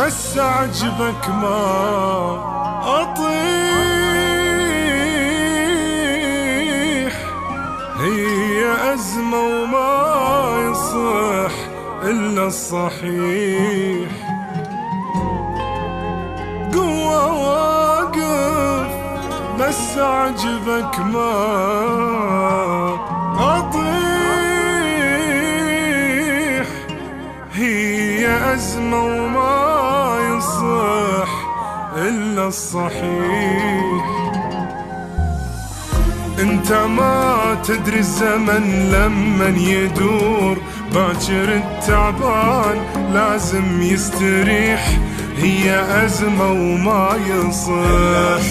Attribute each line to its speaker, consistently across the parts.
Speaker 1: بس أعجبك ما أطيح. هي أزمة وما يصح إلا الصحيح. قوة واقف بس أعجبك ما أطيح. هي أزمة وما يصح إلا الصحيح. انت ما تدري الزمن لمن يدور، باكر التعبان لازم يستريح. هي أزمة وما يصح،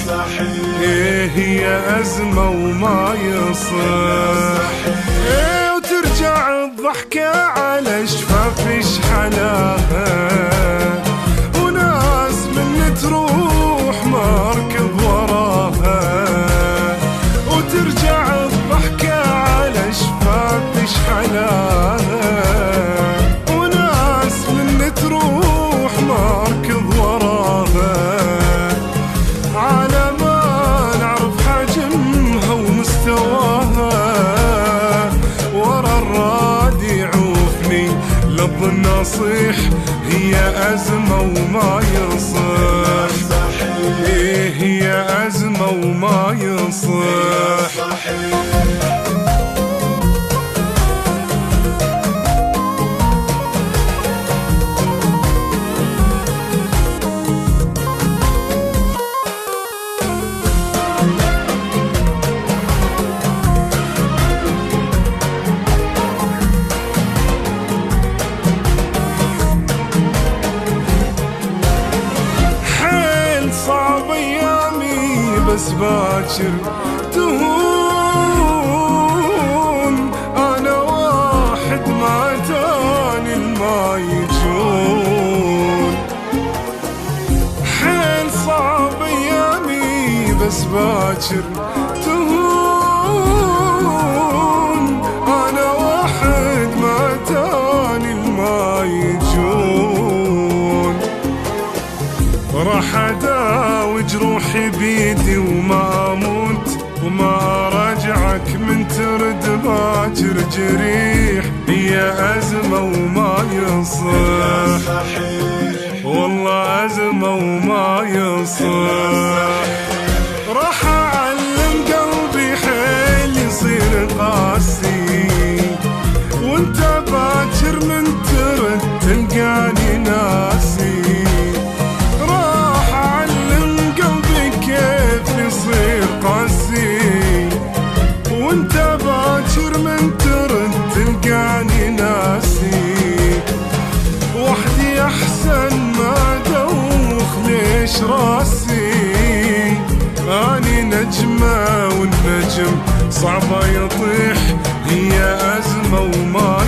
Speaker 1: إيه هي أزمة وما يصح. إيه وترجع الضحكة على شفافش حلاها، وناس من تروح مركب وراها. وترجع الضحكة على شفافش حلاها، وناس من تروح مركب وراها. على ما نعرف حجمها ومستواها، ورا الراد يعوفني لب النصيح. هي أزمة وما يصح، إيه هي أزمة وما يصح. بس باكر تهون. أنا واحد ما تاني الما يجون. حيل صعب أيامي بس باكر تهون. أنا واحد ما تاني الما يجون. راح أداوي جروحي بيدي وما أموت، وما راجعك من ترد باكر جريح. هي أزمة وما يصح، والله أزمة وما يصح. راح أعلم قلبي حيل يصير قاسي، وانت باكر من ترد تلقاني ناسي. يصير قاسي وانت باكر من ترد تلقاني ناسي. وحدي احسن ما ادوخ ليش راسي. اني نجمة والنجم صعبة يطيح. هي أزمة وما